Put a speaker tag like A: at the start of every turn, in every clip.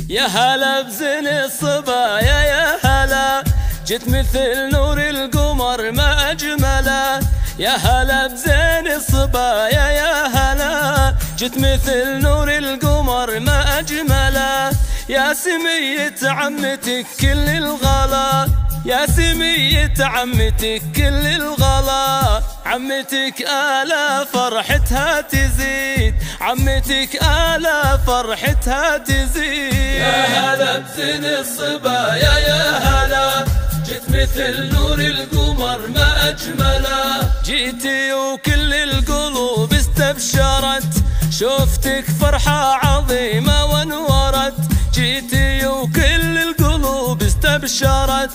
A: يا هلا بزين الصبايا يا هلا، جيت مثل نور القمر ما أجمله. يا هلا بزين الصبايا يا هلا، جيت مثل نور القمر ما أجمله. يا سمية عمتك كل الغلا، يا سمية عمتك كل الغلا. عمتك آلا فرحتها تزيد، عمتك آلا فرحتها تزيد.
B: يا هلا بزين الصبايا يا هلا، جيت مثل نور القمر ما أجمله.
A: جيتي وكل القلوب استبشرت، شوفتك فرحة عظيمة وانورت. جيتي وكل القلوب استبشرت،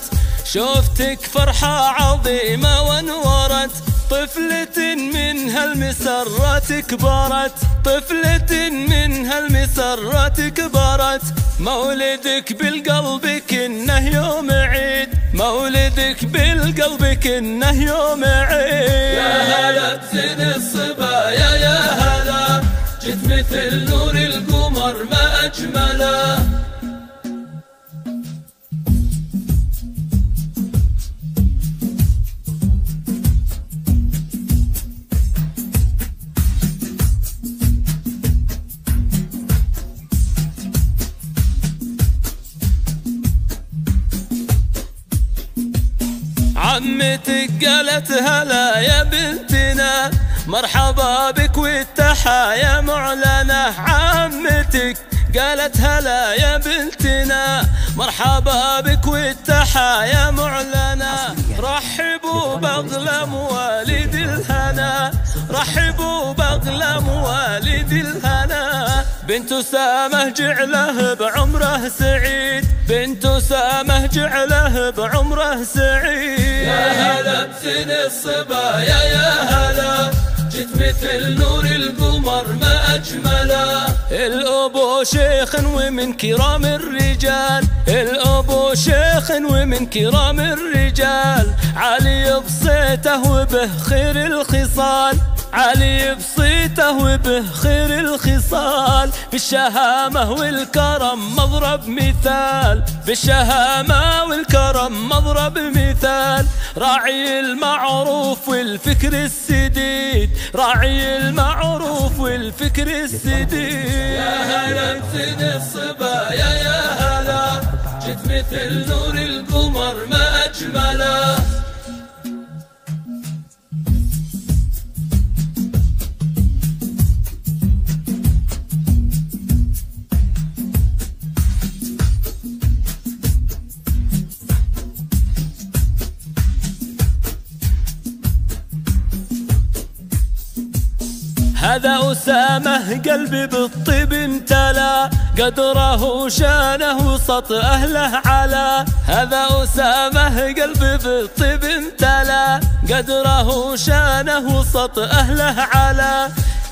A: شوفتك فرحة عظيمة وانورت. طفلة من هالمسرات كبرت، طفلة من هالمسرات كبرت. مولدك بالقلب كنه يوم عيد، مولدك بالقلب كنه يوم عيد.
B: يا هلا بزين الصبايا يا هلا، جيت مثل نور القمر ما أجمله.
A: عمتك قالت هلا يا بنتنا، مرحبا بك والتحايا معلنة. عمتك قالت هلا يا بنتنا، مرحبا بك والتحايا معلنة. رحبوا بأغلى مواليد الهنا، رحبوا بأغلى مواليد الهنا. بنت أسامة جعله بعمره سعيد، بنت أسامة جعله بعمره سعيد.
B: يا هلا بزين الصبايا يا هلا، جيت مثل نور القمر ما أجمله.
A: الأبو شيخ ومن كرام الرجال، الأبو شيخ ومن كرام الرجال. علي بصيته وبه خير الخصال، علي بصيته وبه خير الخصال. بالشهامة والكرم مضرب مثال، بالشهامة والكرم مضرب مثال. راعي المعروف والفكر السديد، راعي المعروف والفكر السديد.
B: يا هلا بزين الصبايا يا هلا، جيت مثل نور القمر ما أجمله.
A: هذا أسامة قلبي بالطيب امتلا، قدره شانه وسط أهله علا. هذا أسامة قلبي بالطيب امتلا، قدره شانه وسط أهله علا.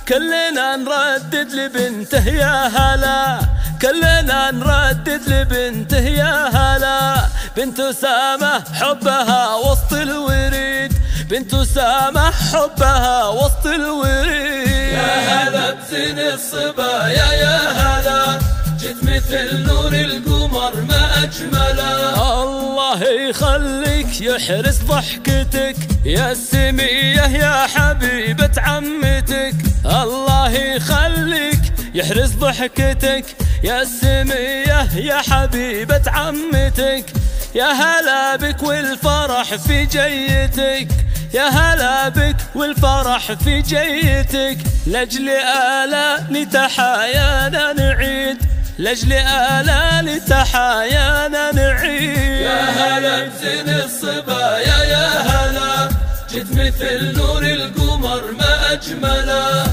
A: كلنا نردد لبنته يا هلا، كلنا نردد لبنته يا هلا. بنت أسامة حبها وسط الوريد، بنت أسامة حبها وسط الوريد.
B: يا هلا بزين الصبايا يا هلا، جيت مثل نور القمر ما أجمله.
A: الله يخليك يحرس ضحكتك يا سمية يا حبيبة عمتك، الله يخليك يحرس ضحكتك يا سمية يا حبيبة عمتك. يا هلا بك والفرح في جيتك، يا هلا بك والفرح في جيتك. لأجل آلالي تحايانا نعيد، لأجل آلالي تحايانا نعيد.
B: يا هلا بزين الصبايا يا هلا، جيت مثل نور القمر ما أجمله.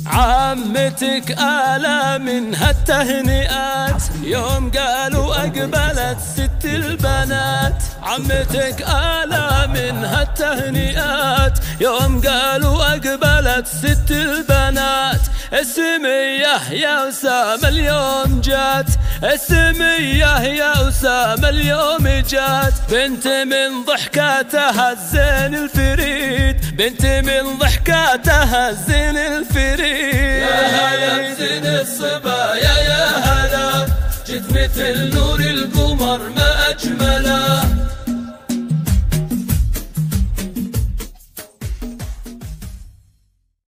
A: عمتك آلا من هالتهنئات، يوم قالوا أقبلت ست البنات. عمتك آلا من هالتهنئات، يوم قالوا أقبلت ست البنات. السمية يا أسامة اليوم جات، السمية يا أسامة اليوم جات، بنت من ضحكاتها الزين الفريد، بنت من ضحكاتها الزين الفريد.
B: يا هلا بزين الصبايا يا هلا، جيت مثل نور القمر